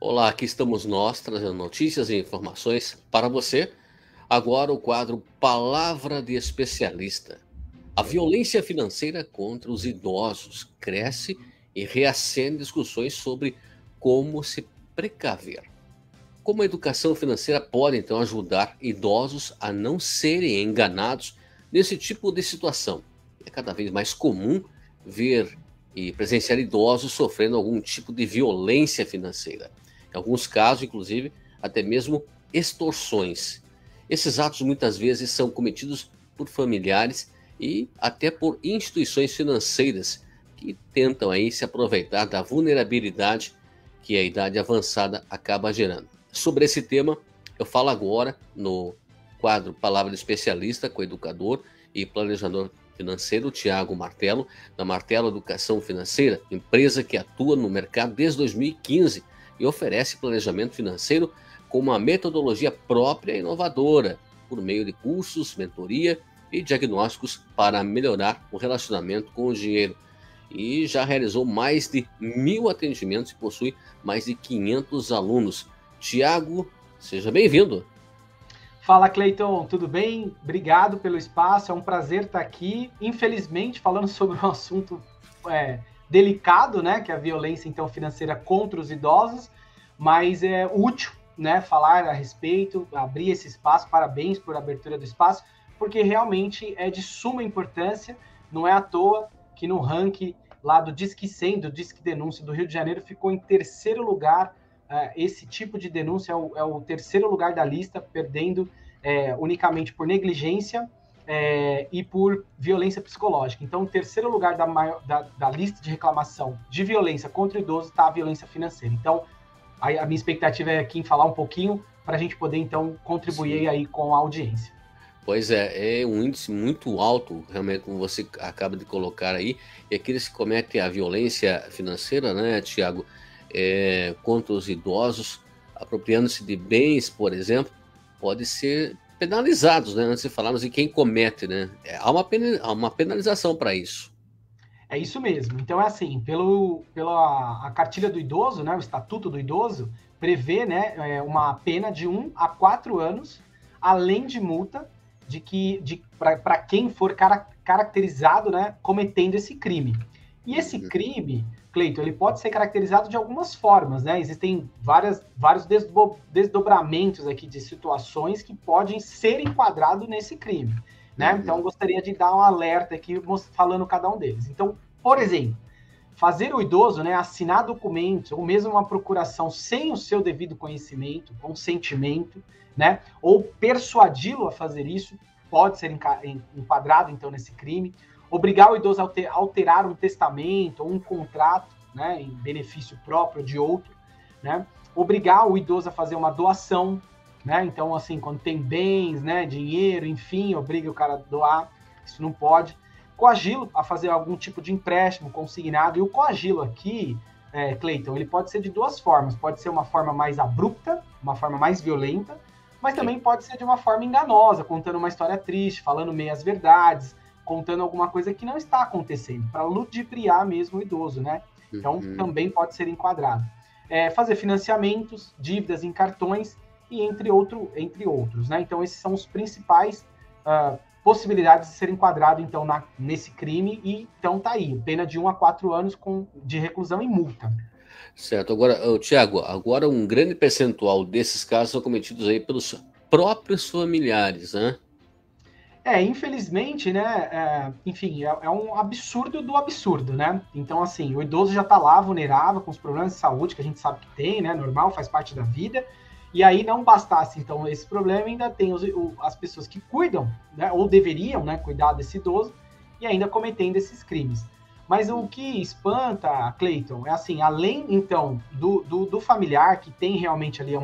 Olá, aqui estamos nós trazendo notícias e informações para você. Agora o quadro Palavra de Especialista. A violência financeira contra os idosos cresce e reacende discussões sobre como se precaver. Como a educação financeira pode então ajudar idosos a não serem enganados nesse tipo de situação? É cada vez mais comum ver e presenciar idosos sofrendo algum tipo de violência financeira. Em alguns casos, inclusive, até mesmo extorsões. Esses atos muitas vezes são cometidos por familiares e até por instituições financeiras que tentam aí se aproveitar da vulnerabilidade que a idade avançada acaba gerando. Sobre esse tema, eu falo agora no quadro Palavra de Especialista com o educador e planejador financeiro Tiago Martelo, da Martelo Educação Financeira, empresa que atua no mercado desde 2015 e oferece planejamento financeiro com uma metodologia própria e inovadora, por meio de cursos, mentoria e diagnósticos para melhorar o relacionamento com o dinheiro. E já realizou mais de 1.000 atendimentos e possui mais de 500 alunos. Tiago, seja bem-vindo. Fala, Cleiton, tudo bem? Obrigado pelo espaço, é um prazer estar aqui. Infelizmente, falando sobre um assunto delicado, né, que é a violência então financeira contra os idosos, mas é útil, né, falar a respeito, abrir esse espaço. Parabéns por abertura do espaço, porque realmente é de suma importância. Não é à toa que no ranking lá do Disque 100, do Disque Denúncia do Rio de Janeiro, ficou em terceiro lugar. Esse tipo de denúncia é o terceiro lugar da lista, perdendo unicamente por negligência e por violência psicológica. Então, o terceiro lugar da lista de reclamação de violência contra o idoso está a violência financeira. Então, a minha expectativa é aqui em falar um pouquinho para a gente poder, então, contribuir aí com a audiência. Pois é um índice muito alto, realmente, como você acaba de colocar aí, e aqueles que cometem a violência financeira, né, Tiago, contra os idosos, apropriando-se de bens, por exemplo, pode ser penalizados, né? Antes de falarmos em quem comete, né? Há uma penalização para isso. É isso mesmo. Então, é assim, pela a cartilha do idoso, né, o Estatuto do Idoso, prevê, né, uma pena de 1 a 4 anos, além de multa, para quem for caracterizado, né, cometendo esse crime. E esse crime, Cleiton, ele pode ser caracterizado de algumas formas, né? Existem vários desdobramentos aqui de situações que podem ser enquadrados nesse crime, né? Então, gostaria de dar um alerta aqui, falando cada um deles. Então, por exemplo, fazer o idoso, né, assinar documentos, ou mesmo uma procuração sem o seu devido consentimento, né? Ou persuadi-lo a fazer isso, pode ser enquadrado, então, nesse crime. Obrigar o idoso a alterar um testamento ou um contrato, né, em benefício próprio de outro, né? Obrigar o idoso a fazer uma doação, né? Então, assim, quando tem bens, né, dinheiro, enfim, obriga o cara a doar, isso não pode. Coagi-lo a fazer algum tipo de empréstimo consignado, e o coagi-lo aqui, Cleiton, ele pode ser de duas formas. Pode ser uma forma mais abrupta, uma forma mais violenta, mas também pode ser de uma forma enganosa, contando uma história triste, falando meias verdades, contando alguma coisa que não está acontecendo, para ludibriar mesmo o idoso, né? Então, também pode ser enquadrado. Fazer financiamentos, dívidas em cartões, e entre outros, né? Então, esses são os principais possibilidades de ser enquadrado, então, nesse crime, e então tá aí, pena de 1 a 4 anos de reclusão e multa. Certo. Agora, Tiago, agora um grande percentual desses casos são cometidos aí pelos próprios familiares, né? Infelizmente, né, enfim, é um absurdo do absurdo, né? Então, assim, o idoso já tá lá vulnerável, com os problemas de saúde que a gente sabe que tem, né, normal, faz parte da vida, e aí não bastasse, então, esse problema, ainda tem as pessoas que cuidam, né, ou deveriam, né, cuidar desse idoso, e ainda cometendo esses crimes. Mas o que espanta, Cleiton, é assim, além, então, do familiar, que tem realmente ali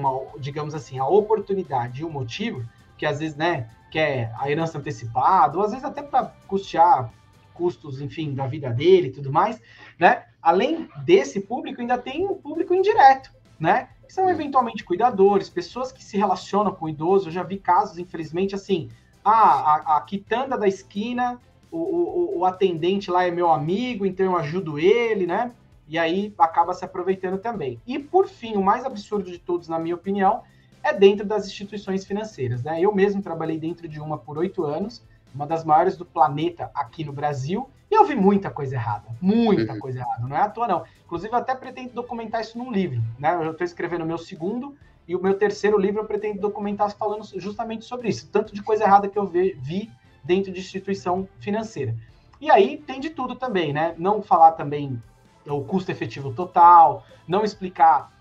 digamos assim, a oportunidade e o motivo, que às vezes, né, quer a herança antecipada, ou às vezes até para custear custos, enfim, da vida dele e tudo mais, né? Além desse público, ainda tem o público indireto, né? Que são eventualmente cuidadores, pessoas que se relacionam com o idoso. Eu já vi casos, infelizmente, assim, a quitanda da esquina, o atendente lá é meu amigo, então eu ajudo ele, né? E aí acaba se aproveitando também. E, por fim, o mais absurdo de todos, na minha opinião, é dentro das instituições financeiras, né? Eu mesmo trabalhei dentro de uma por 8 anos, uma das maiores do planeta aqui no Brasil, e eu vi muita coisa errada, muita coisa errada, não é à toa não. Inclusive, eu até pretendo documentar isso num livro, né? Eu estou escrevendo o meu segundo, e o meu terceiro livro eu pretendo documentar falando justamente sobre isso, tanto de coisa errada que eu vi dentro de instituição financeira. E aí tem de tudo também, né? Não falar também o custo efetivo total, não explicar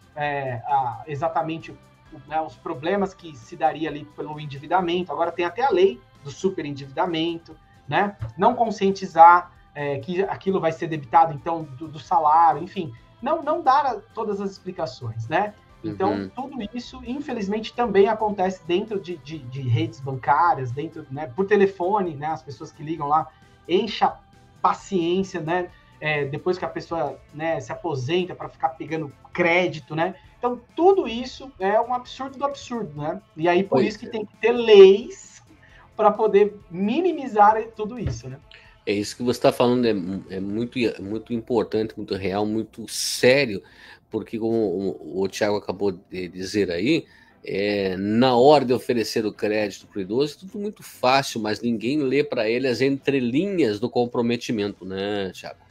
exatamente os problemas que se daria ali pelo endividamento. Agora tem até a lei do superendividamento, né? Não conscientizar que aquilo vai ser debitado, então, do salário, enfim. Não dar todas as explicações, né? Então, tudo isso, infelizmente, também acontece dentro de redes bancárias, dentro, né, por telefone, né? As pessoas que ligam lá, encha paciência, né? Depois que a pessoa, né, se aposenta para ficar pegando crédito, né? Então, tudo isso é um absurdo do absurdo, né? E aí, por isso que tem que ter leis para poder minimizar tudo isso, né? É isso que você está falando, é muito importante, muito real, muito sério, porque como o Thiago acabou de dizer aí, na hora de oferecer o crédito para o idoso, tudo muito fácil, mas ninguém lê para ele as entrelinhas do comprometimento, né, Thiago?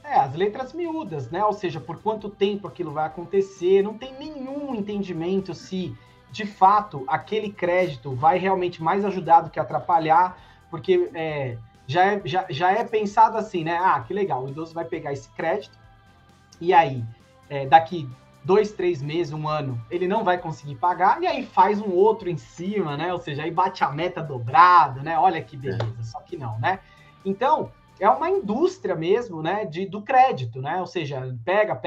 As letras miúdas, né? Ou seja, por quanto tempo aquilo vai acontecer, não tem nenhum entendimento se, de fato, aquele crédito vai realmente mais ajudar do que atrapalhar, porque já é pensado assim, né? Ah, que legal, o idoso vai pegar esse crédito, e aí, daqui 2, 3 meses, 1 ano, ele não vai conseguir pagar, e aí faz um outro em cima, né? Ou seja, aí bate a meta dobrada, né? Olha que beleza, só que não, né? Então, é uma indústria mesmo, né, do crédito, né? Ou seja, pega.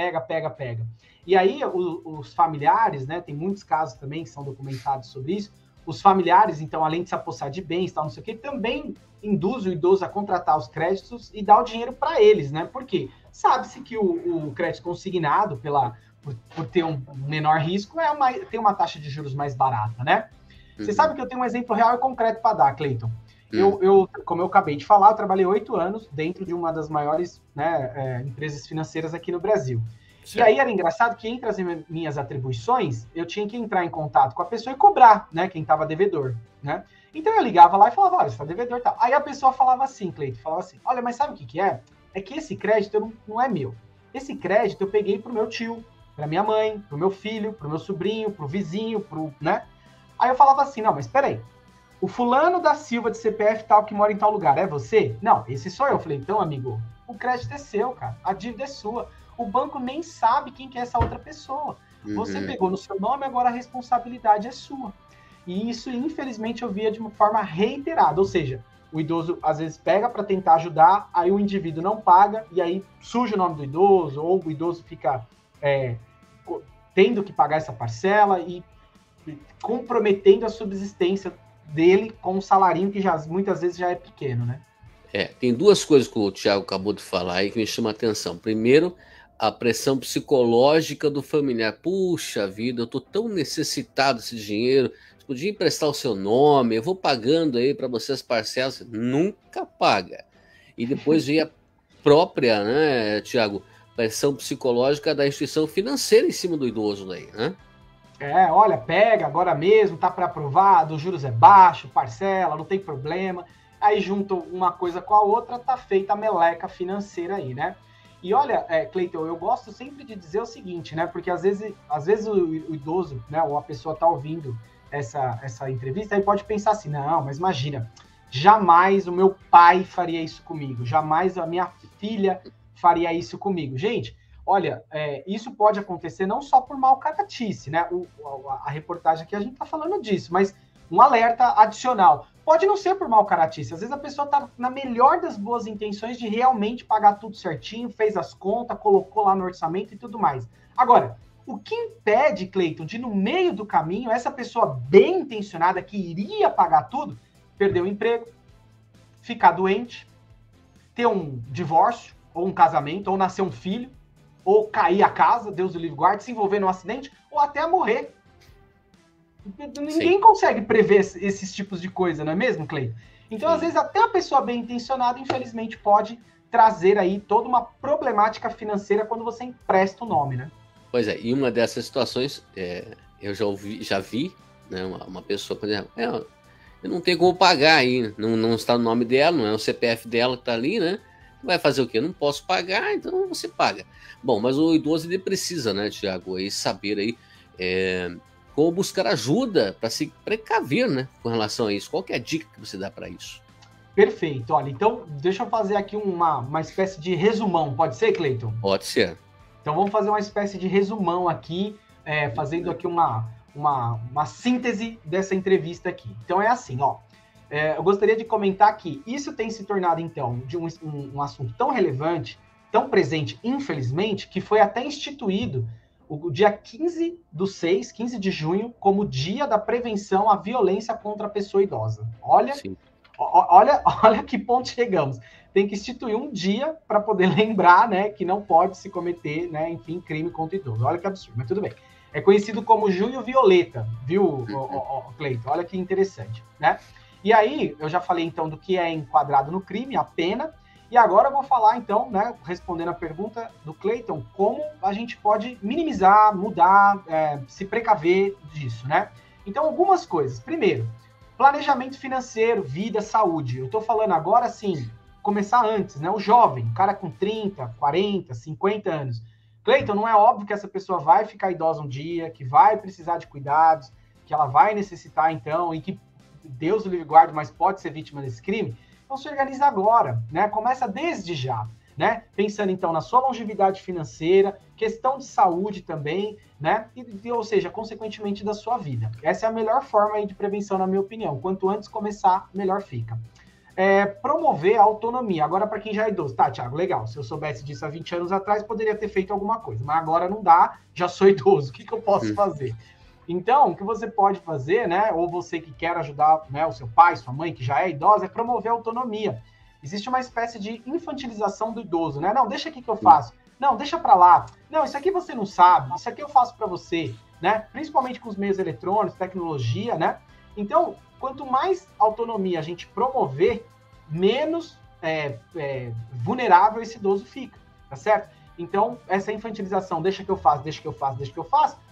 E aí, os familiares, né? Tem muitos casos também que são documentados sobre isso. Os familiares, então, além de se apossar de bens, tal, não sei o quê, também induz o idoso a contratar os créditos e dar o dinheiro para eles, né? Porque sabe-se que o crédito consignado, por ter um menor risco, tem uma taxa de juros mais barata, né? Você sabe que eu tenho um exemplo real e concreto para dar, Cleiton. Como eu acabei de falar, eu trabalhei 8 anos dentro de uma das maiores, né, empresas financeiras aqui no Brasil. Certo. E aí era engraçado que entre as minhas atribuições, eu tinha que entrar em contato com a pessoa e cobrar, né, quem estava devedor, né? Então eu ligava lá e falava, olha, você está devedor e tal. Aí a pessoa falava assim, Cleiton, falava assim, olha, mas sabe o que é? É que esse crédito não é meu. Esse crédito eu peguei pro meu tio, pra minha mãe, pro meu filho, pro meu sobrinho, pro vizinho, né? Aí eu falava assim, não, mas peraí. O fulano da Silva de CPF tal que mora em tal lugar, é você? Não, esse sou eu. Eu falei, então, amigo, o crédito é seu, cara. A dívida é sua. O banco nem sabe quem que é essa outra pessoa. Você pegou no seu nome, agora a responsabilidade é sua. E isso, infelizmente, eu via de uma forma reiterada. Ou seja, o idoso, às vezes, pega para tentar ajudar, aí o indivíduo não paga, e aí suja o nome do idoso, ou o idoso fica tendo que pagar essa parcela e comprometendo a subsistência dele com um salarinho que muitas vezes já é pequeno, né? Tem duas coisas que o Thiago acabou de falar aí que me chamam a atenção. Primeiro, a pressão psicológica do familiar. Puxa vida, eu tô tão necessitado desse dinheiro, você podia emprestar o seu nome, eu vou pagando aí para você as parcelas. Nunca paga. E depois vem a própria, né, Thiago, pressão psicológica da instituição financeira em cima do idoso aí, né? Olha, pega agora mesmo, tá pré-aprovado, os juros é baixo, parcela, não tem problema. Aí junto uma coisa com a outra, tá feita a meleca financeira aí, né? E olha, Cleiton, eu gosto sempre de dizer o seguinte, né? Porque às vezes o idoso, né, ou a pessoa tá ouvindo essa entrevista e pode pensar assim, não, mas imagina, jamais o meu pai faria isso comigo, jamais a minha filha faria isso comigo. Gente, olha, isso pode acontecer não só por mau caratice, né? A reportagem aqui a gente está falando disso, mas um alerta adicional. Pode não ser por mau caratice, às vezes a pessoa está na melhor das boas intenções de realmente pagar tudo certinho, fez as contas, colocou lá no orçamento e tudo mais. Agora, o que impede, Cleiton, de no meio do caminho, essa pessoa bem intencionada que iria pagar tudo, perder o emprego, ficar doente, ter um divórcio, ou um casamento, ou nascer um filho, ou cair a casa, Deus o livre guarde, se envolver num acidente, ou até morrer. Ninguém consegue prever esses tipos de coisa, não é mesmo, Cleiton? Então, às vezes, até a pessoa bem intencionada, infelizmente, pode trazer aí toda uma problemática financeira quando você empresta o nome, né? Pois é, e uma dessas situações, eu já vi, né, uma pessoa, por exemplo, eu não tenho como pagar aí, não está no nome dela, não é o CPF dela que está ali, né? Vai fazer o quê? Eu não posso pagar, então você paga. Bom, mas o idoso ele precisa, né, Tiago, aí saber aí como buscar ajuda para se precaver, né, com relação a isso. Qual que é a dica que você dá para isso? Perfeito. Olha, então deixa eu fazer aqui uma espécie de resumão. Pode ser, Cleiton? Pode ser. Então vamos fazer uma espécie de resumão aqui, fazendo aqui uma síntese dessa entrevista aqui. Então é assim, ó. Eu gostaria de comentar que isso tem se tornado, então, de um assunto tão relevante, tão presente, infelizmente, que foi até instituído o dia 15 de junho, como Dia da Prevenção à Violência contra a Pessoa Idosa. Olha que ponto chegamos. Tem que instituir um dia para poder lembrar, né, que não pode se cometer, né, enfim, crime contra idoso. Olha que absurdo, mas tudo bem. É conhecido como Junho Violeta, viu, Cleiton? Olha que interessante, né? E aí, eu já falei, então, do que é enquadrado no crime, a pena, e agora eu vou falar, então, né, respondendo a pergunta do Cleiton, como a gente pode minimizar, mudar, se precaver disso, né? Então, algumas coisas. Primeiro, planejamento financeiro, vida, saúde. Eu estou falando agora, assim, começar antes, né? O jovem, o cara com 30, 40, 50 anos. Cleiton, não é óbvio que essa pessoa vai ficar idosa um dia, que vai precisar de cuidados, que ela vai necessitar, então, e que Deus o livre guarde, mas pode ser vítima desse crime. Então, se organiza agora, né? Começa desde já, né? Pensando, então, na sua longevidade financeira, questão de saúde também, né? Ou seja, consequentemente, da sua vida. Essa é a melhor forma aí de prevenção, na minha opinião. Quanto antes começar, melhor fica. Promover a autonomia. Agora, para quem já é idoso. Tá, Thiago, legal. Se eu soubesse disso há 20 anos atrás, poderia ter feito alguma coisa. Mas agora não dá, já sou idoso. O que eu posso fazer? Então, o que você pode fazer, né? Ou você que quer ajudar, né, o seu pai, sua mãe, que já é idosa, é promover a autonomia. Existe uma espécie de infantilização do idoso, né? Não, deixa aqui que eu faço. Não, deixa para lá. Não, isso aqui você não sabe. Isso aqui eu faço para você, né? Principalmente com os meios eletrônicos, tecnologia, né? Então, quanto mais autonomia a gente promover, menos vulnerável esse idoso fica, tá certo? Então, essa infantilização, deixa que eu faço,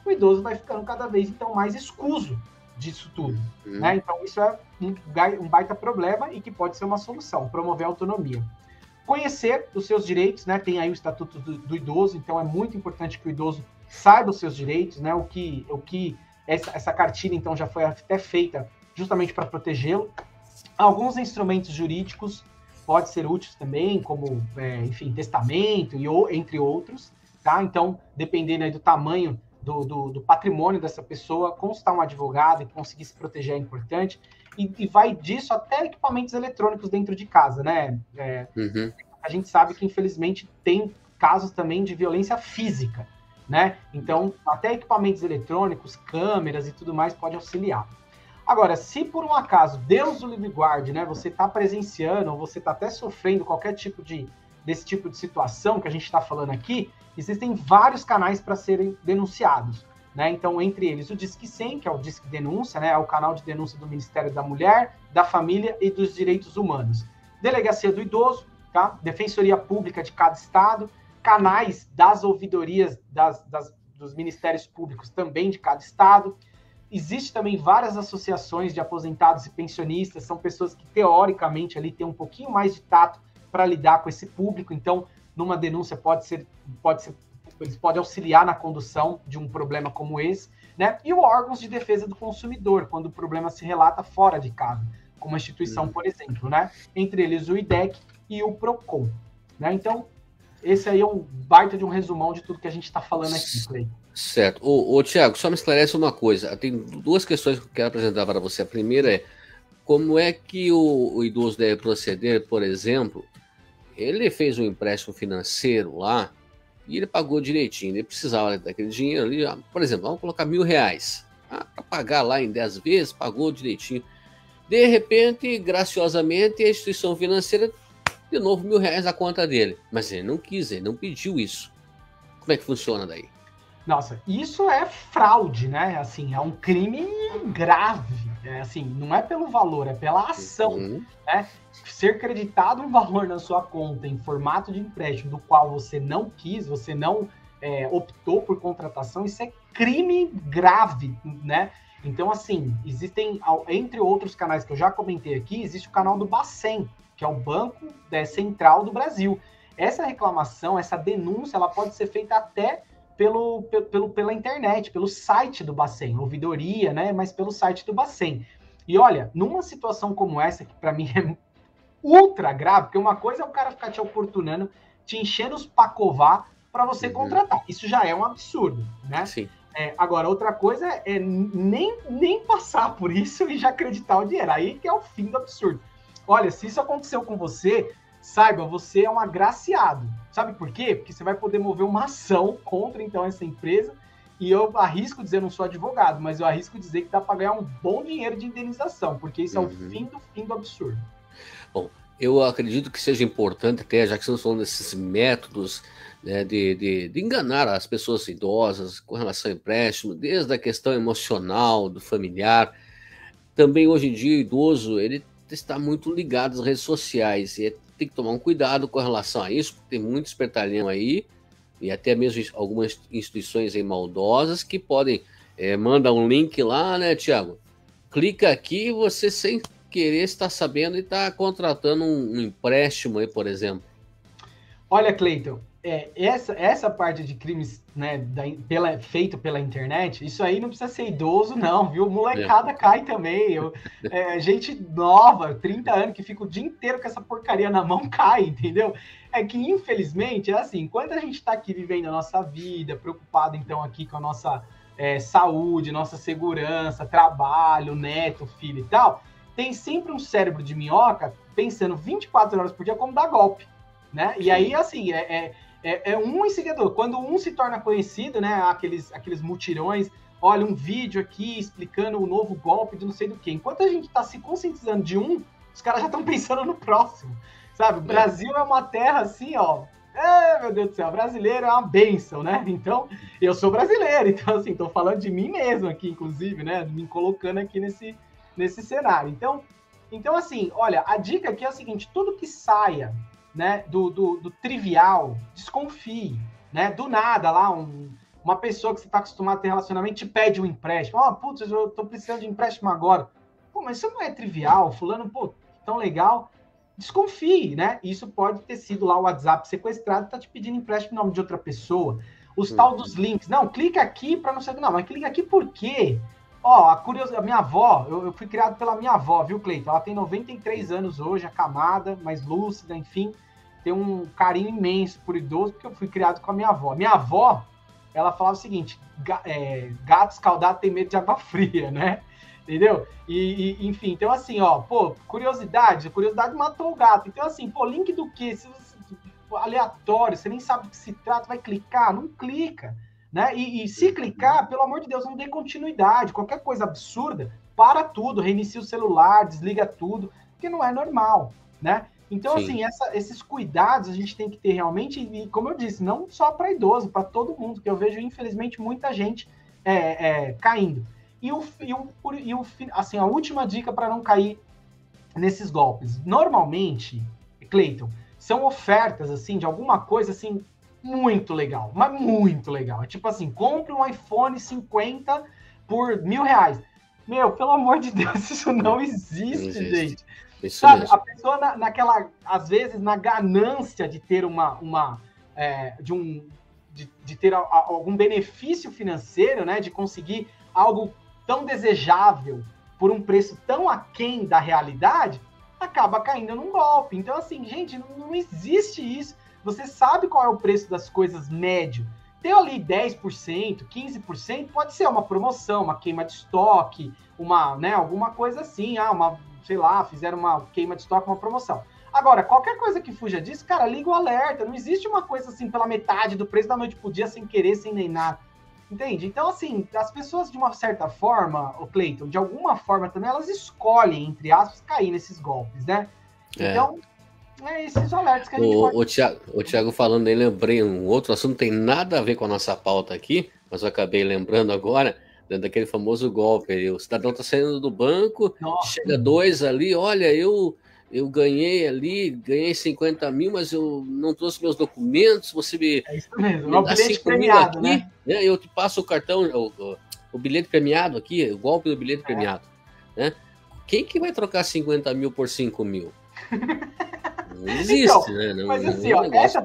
o idoso vai ficando cada vez, então, mais escuso disso tudo, né? Então, isso é um baita problema e que pode ser uma solução, promover a autonomia. Conhecer os seus direitos, né? Tem aí o Estatuto do Idoso, então é muito importante que o idoso saiba os seus direitos, né? O que essa cartilha, então, já foi até feita justamente para protegê-lo. Alguns instrumentos jurídicos pode ser úteis também, como, enfim, testamento, entre outros, tá? Então, dependendo aí do tamanho do patrimônio dessa pessoa, constar um advogado e conseguir se proteger é importante. E vai disso até equipamentos eletrônicos dentro de casa, né? A gente sabe que, infelizmente, tem casos também de violência física, né? Então, até equipamentos eletrônicos, câmeras e tudo mais pode auxiliar. Agora, se por um acaso, Deus o livre guarde, né, você está presenciando ou você está até sofrendo qualquer tipo desse tipo de situação que a gente está falando aqui, existem vários canais para serem denunciados, né? Então, entre eles, o Disque 100, que é o Disque Denúncia, né, é o canal de denúncia do Ministério da Mulher, da Família e dos Direitos Humanos. Delegacia do Idoso, tá? Defensoria Pública de cada estado, canais das ouvidorias dos Ministérios Públicos também de cada estado. Existe também várias associações de aposentados e pensionistas, são pessoas que, teoricamente, ali têm um pouquinho mais de tato para lidar com esse público, então, numa denúncia eles podem auxiliar na condução de um problema como esse, né? E os órgãos de defesa do consumidor, quando o problema se relata fora de casa, como a instituição, por exemplo, né? Entre eles o IDEC e o PROCON, né? Então, esse aí é um baita de um resumão de tudo que a gente está falando aqui, Cleiton. Certo. Ô, Tiago, só me esclarece uma coisa. Tem duas questões que eu quero apresentar para você. A primeira é, como é que o idoso deve proceder, por exemplo, ele fez um empréstimo financeiro lá e ele pagou direitinho, ele precisava daquele dinheiro ali, por exemplo, vamos colocar R$1.000, para pagar lá em 10 vezes, pagou direitinho. De repente, graciosamente, a instituição financeira, de novo, R$1.000 na conta dele. Mas ele não quis, ele não pediu isso. Como é que funciona daí? Nossa, isso é fraude, né? Assim, é um crime grave, assim, não é pelo valor, é pela ação, Uhum. né? Ser creditado um valor na sua conta em formato de empréstimo do qual você não quis, você não optou por contratação, isso é crime grave, né? Então, assim, existem, entre outros canais que eu já comentei aqui, existe o canal do Bacen, que é o Banco Central do Brasil. Essa reclamação, essa denúncia, ela pode ser feita até pela internet, pelo site do Bacen, ouvidoria, né? Mas pelo site do Bacen. E olha, numa situação como essa, que para mim é ultra grave, porque uma coisa é o cara ficar te oportunando, te enchendo os pacová para você contratar. Isso já é um absurdo, né? Sim. Agora, outra coisa é nem passar por isso e já acreditar o dinheiro. Aí que é o fim do absurdo. Olha, se isso aconteceu com você, saiba, você é um agraciado. Sabe por quê? Porque você vai poder mover uma ação contra, então, essa empresa. E eu arrisco dizer, não sou advogado, mas eu arrisco dizer que dá para ganhar um bom dinheiro de indenização, porque isso é o fim do absurdo. Bom, eu acredito que seja importante até, já que estamos falando desses métodos, né, de enganar as pessoas idosas com relação ao empréstimo, desde a questão emocional, do familiar. Também hoje em dia o idoso, ele está muito ligado às redes sociais e tem que tomar um cuidado com relação a isso, porque tem muito espertalhão aí, e até mesmo algumas instituições aí maldosas que podem mandar um link lá, né, Tiago? Clica aqui e você sem querer está sabendo e está contratando um empréstimo aí, por exemplo. Olha, Cleiton, essa parte de crimes, né, feito pela internet, isso aí não precisa ser idoso, não, viu? Molecada cai também. Gente nova, 30 anos, que fica o dia inteiro com essa porcaria na mão, cai, entendeu? É que, infelizmente, é assim, enquanto a gente está aqui vivendo a nossa vida, preocupado, então, aqui com a nossa saúde, nossa segurança, trabalho, neto, filho e tal, tem sempre um cérebro de minhoca pensando 24 horas por dia como dar golpe, né? E aí, assim, um seguidor. Quando um se torna conhecido, né? Aqueles mutirões, olha, um vídeo aqui explicando o novo golpe de não sei do que. Enquanto a gente está se conscientizando de um, os caras já estão pensando no próximo, sabe? O Brasil é uma terra assim, ó. Meu Deus do céu, brasileiro é uma bênção, né? Então, eu sou brasileiro, então, assim, tô falando de mim mesmo aqui, inclusive, né? Me colocando aqui nesse cenário. Então, assim, olha, a dica aqui é a seguinte: tudo que saia, né, do trivial, desconfie, né? Do nada, lá, uma pessoa que você está acostumado a ter relacionamento te pede um empréstimo. Putz, eu tô precisando de empréstimo agora. Pô, mas isso não é trivial, fulano, pô, tão legal. Desconfie, né? Isso pode ter sido lá o WhatsApp sequestrado, tá te pedindo empréstimo em nome de outra pessoa. Os tal dos links. Não, clica aqui para não sei o que. Não, mas clica aqui por quê? A minha avó, eu fui criado pela minha avó, viu, Cleiton? Ela tem 93 anos hoje, acamada, mais lúcida, enfim. Tem um carinho imenso por idoso, porque eu fui criado com a minha avó. Minha avó, ela falava o seguinte: gato escaldado tem medo de água fria, né? Entendeu? Enfim, então assim, curiosidade matou o gato. Então assim, link do quê? Se você, aleatório, você nem sabe do que se trata, vai clicar? Não clica, né? E se clicar, pelo amor de Deus, não dê continuidade. Qualquer coisa absurda, para tudo, reinicia o celular, desliga tudo, porque não é normal, né? Então, Sim. assim, esses cuidados a gente tem que ter realmente, e como eu disse, não só para idoso, para todo mundo, que eu vejo, infelizmente, muita gente caindo. Assim, a última dica para não cair nesses golpes. Normalmente, Cleiton, são ofertas, assim, de alguma coisa, assim, muito legal, mas muito legal. É tipo assim, compre um iPhone 50 por R$1.000. Meu, pelo amor de Deus, isso não existe, gente. Isso sabe, mesmo. A pessoa naquela, às vezes, na ganância de ter de ter algum benefício financeiro, né, de conseguir algo tão desejável por um preço tão aquém da realidade, acaba caindo num golpe. Então, assim, gente, não existe isso. Você sabe qual é o preço das coisas médio. Ter ali 10%, 15%, pode ser uma promoção, uma queima de estoque, alguma coisa assim, sei lá, fizeram uma queima de estoque, uma promoção. Agora, qualquer coisa que fuja disso, cara, liga o alerta. Não existe uma coisa assim pela metade do preço da noite pro dia, sem querer, sem nem nada. Entende? Então, assim, as pessoas, de uma certa forma, o Cleiton, de alguma forma também, elas escolhem, entre aspas, cair nesses golpes, né? Então, esses alertas que a gente pode... O Thiago falando aí, lembrei um outro assunto, não tem nada a ver com a nossa pauta aqui, mas eu acabei lembrando agora, daquele famoso golpe aí. O cidadão está saindo do banco, Nossa. chega dois ali, olha, eu ganhei ali, ganhei 50 mil, mas eu não trouxe meus documentos, você É isso mesmo, me é o dá bilhete 5 mil premiado, aqui, né? Eu te passo o cartão, o bilhete premiado aqui, o golpe do bilhete premiado. Né? Quem que vai trocar 50 mil por 5 mil? Não existe, Então, né? Não, mas assim, é um ó, negócio...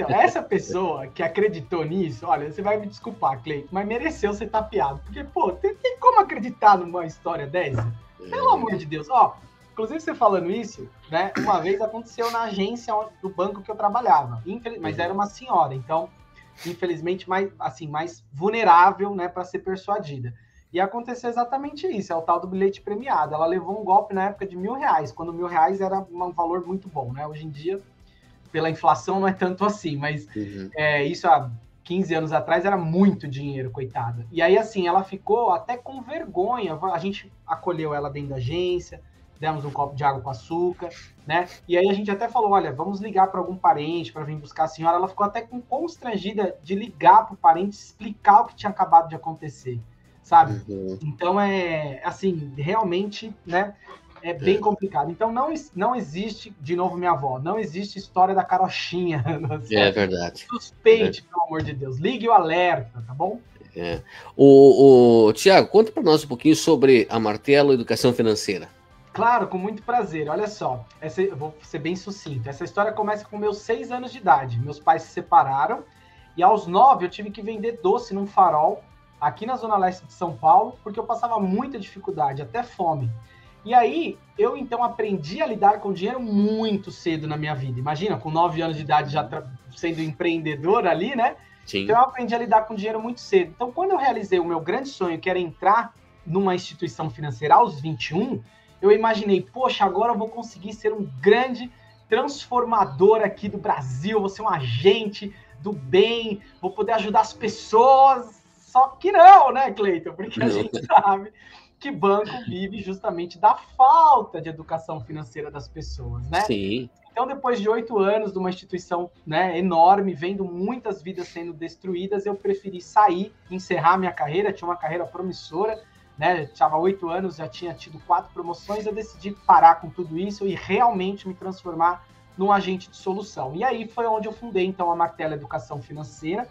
essa pessoa que acreditou nisso, olha, você vai me desculpar, Cleiton, mas mereceu ser tapeado. Porque, pô, tem como acreditar numa história dessa? Pelo amor de Deus, ó. Inclusive, você falando isso, né? Uma vez aconteceu na agência do banco que eu trabalhava. Mas era uma senhora, então, infelizmente, mais vulnerável, né, para ser persuadida. E aconteceu exatamente isso, é o tal do bilhete premiado. Ela levou um golpe na época de R$1.000, quando R$1.000 era um valor muito bom, né? Hoje em dia, pela inflação, não é tanto assim, mas isso há 15 anos atrás era muito dinheiro, coitada. E aí, assim, ela ficou até com vergonha. A gente acolheu ela dentro da agência, demos um copo de água com açúcar, né? E aí a gente até falou, olha, vamos ligar para algum parente para vir buscar a senhora. Ela ficou até constrangida de ligar para o parente, explicar o que tinha acabado de acontecer, sabe? Então, assim, realmente, né? É bem complicado. Então, não existe, de novo, minha avó, não existe história da carochinha. É verdade. Suspeite, pelo amor de Deus. Ligue o alerta, tá bom? Tiago, conta para nós um pouquinho sobre a Martelo Educação Financeira. Claro, com muito prazer. Olha só, eu vou ser bem sucinto. Essa história começa com meus 6 anos de idade. Meus pais se separaram e aos 9 eu tive que vender doce num farol aqui na Zona Leste de São Paulo, porque eu passava muita dificuldade, até fome. E aí, eu então aprendi a lidar com dinheiro muito cedo na minha vida. Imagina, com 9 anos de idade já sendo empreendedor ali, né? Sim. Então eu aprendi a lidar com dinheiro muito cedo. Então, quando eu realizei o meu grande sonho, que era entrar numa instituição financeira aos 21, eu imaginei, poxa, agora eu vou conseguir ser um grande transformador aqui do Brasil, vou ser um agente do bem, vou poder ajudar as pessoas. Só que não, né, Cleiton? Porque a gente sabe que banco vive justamente da falta de educação financeira das pessoas, né? Sim. Então, depois de 8 anos de uma instituição, né, enorme, vendo muitas vidas sendo destruídas, eu preferi sair, encerrar minha carreira, tinha uma carreira promissora, né? Tinha 8 anos, já tinha tido 4 promoções, eu decidi parar com tudo isso e realmente me transformar num agente de solução. E aí foi onde eu fundei, então, a Martelo Educação Financeira,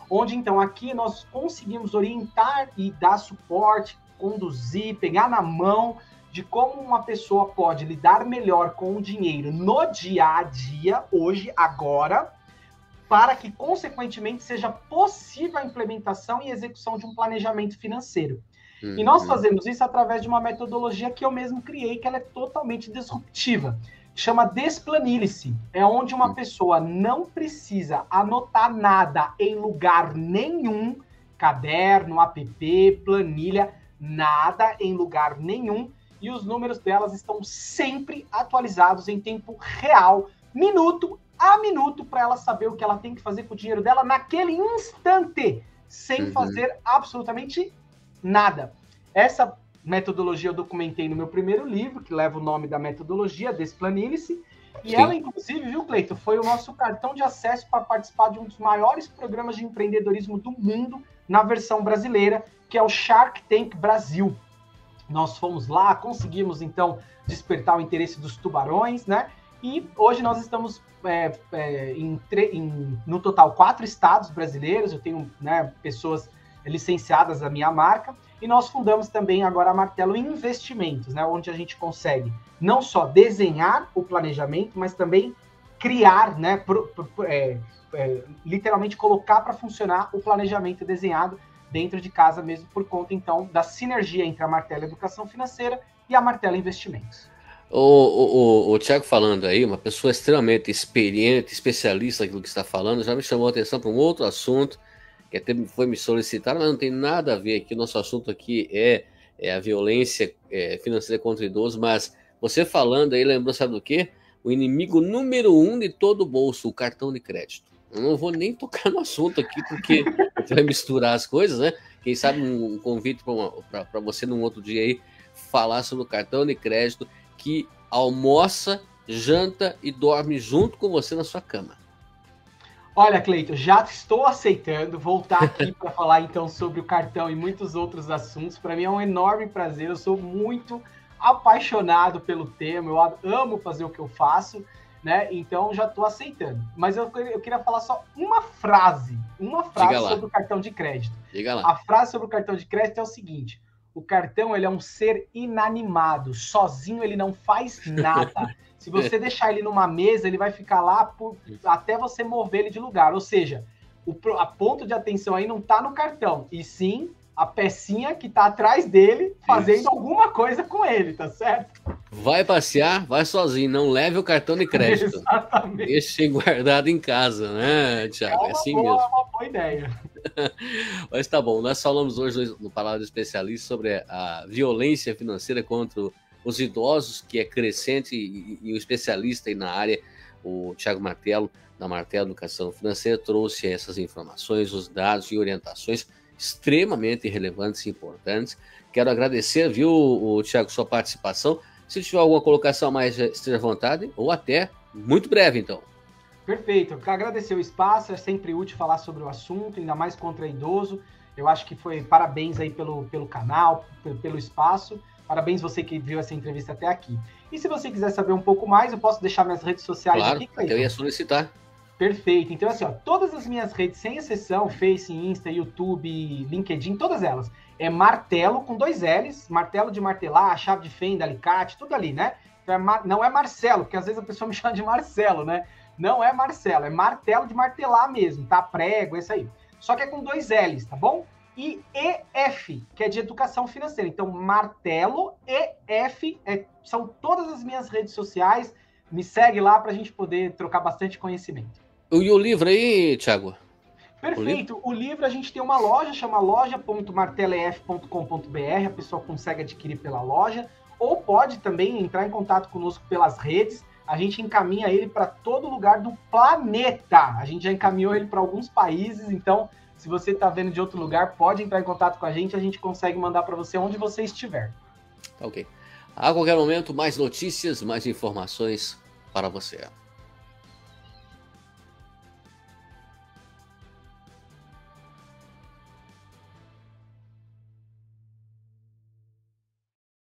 onde, então, aqui nós conseguimos orientar e dar suporte, conduzir, pegar na mão de como uma pessoa pode lidar melhor com o dinheiro no dia a dia, hoje, agora, para que, consequentemente, seja possível a implementação e execução de um planejamento financeiro. E nós fazemos isso através de uma metodologia que eu mesmo criei, que ela é totalmente disruptiva. Chama Desplanilhe-se. É onde uma pessoa não precisa anotar nada em lugar nenhum, caderno, app, planilha, nada em lugar nenhum, e os números delas estão sempre atualizados em tempo real, minuto a minuto, para ela saber o que ela tem que fazer com o dinheiro dela naquele instante, sem fazer absolutamente nada. Essa metodologia eu documentei no meu primeiro livro, que leva o nome da metodologia, Desplanilhe-se, e ela, inclusive, viu, Cleiton, foi o nosso cartão de acesso para participar de um dos maiores programas de empreendedorismo do mundo na versão brasileira, que é o Shark Tank Brasil. Nós fomos lá, conseguimos, então, despertar o interesse dos tubarões, né? E hoje nós estamos no total 4 estados brasileiros, eu tenho, né, pessoas licenciadas da minha marca, e nós fundamos também agora a Martelo Investimentos, né, onde a gente consegue não só desenhar o planejamento, mas também criar, né, literalmente colocar para funcionar o planejamento desenhado dentro de casa mesmo, por conta, então, da sinergia entre a Martelo Educação Financeira e a Martelo Investimentos. O Tiago falando aí, uma pessoa extremamente experiente, especialista naquilo que está falando, já me chamou a atenção para um outro assunto, que até foi me solicitado, mas não tem nada a ver aqui. O nosso assunto aqui é a violência financeira contra o idoso, mas você falando aí, lembrou, sabe do quê? O inimigo número 1 de todo bolso, o cartão de crédito. Eu não vou nem tocar no assunto aqui, porque vai misturar as coisas, né? Quem sabe um convite para você num outro dia aí, falar sobre o cartão de crédito que almoça, janta e dorme junto com você na sua cama. Olha, Cleiton, já estou aceitando voltar aqui para falar então sobre o cartão e muitos outros assuntos. Para mim é um enorme prazer. Eu sou muito apaixonado pelo tema. Eu amo fazer o que eu faço, né? Então já estou aceitando. Mas eu queria falar só uma frase sobre o cartão de crédito. Diga lá. A frase sobre o cartão de crédito é o seguinte: o cartão ele é um ser inanimado, sozinho ele não faz nada. Se você deixar ele numa mesa, ele vai ficar lá até você mover ele de lugar. Ou seja, a ponto de atenção aí não está no cartão, e sim a pecinha que está atrás dele fazendo alguma coisa com ele, tá certo? Vai passear, vai sozinho, não leve o cartão de crédito. Exatamente. Deixe guardado em casa, né, Thiago? É assim mesmo. É uma boa ideia. Mas tá bom, nós falamos hoje no Palavra do Especialista sobre a violência financeira contra os idosos, que é crescente, e o especialista aí na área, o Thiago Martello, da Martello Educação Financeira, trouxe essas informações, os dados e orientações extremamente relevantes e importantes. Quero agradecer, viu, Thiago, sua participação. Se tiver alguma colocação mais, esteja à vontade, ou até muito breve, então. Perfeito, eu quero agradecer o espaço, é sempre útil falar sobre o assunto, ainda mais contra idoso. Eu acho que foi parabéns aí pelo canal, pelo espaço. Parabéns você que viu essa entrevista até aqui. E se você quiser saber um pouco mais, eu posso deixar minhas redes sociais aqui, Cleiton? Eu ia solicitar. Perfeito. Então, assim, ó, todas as minhas redes, sem exceção, Face, Insta, YouTube, LinkedIn, todas elas, é Martello com 2 L's, martelo de martelar, chave de fenda, alicate, tudo ali, né? Então, não é Marcelo, porque às vezes a pessoa me chama de Marcelo, né? Não é Marcelo, é martelo de martelar mesmo, tá? Prego, isso aí. Só que é com 2 L's, tá bom? E EF, que é de educação financeira. Então, Martello, EF, são todas as minhas redes sociais. Me segue lá para a gente poder trocar bastante conhecimento. E o livro aí, Thiago? Perfeito. O livro a gente tem uma loja, chama loja.martelef.com.br. A pessoa consegue adquirir pela loja. Ou pode também entrar em contato conosco pelas redes. A gente encaminha ele para todo lugar do planeta. A gente já encaminhou ele para alguns países, então... Se você está vendo de outro lugar, pode entrar em contato com a gente consegue mandar para você onde você estiver. Ok. A qualquer momento, mais notícias, mais informações para você.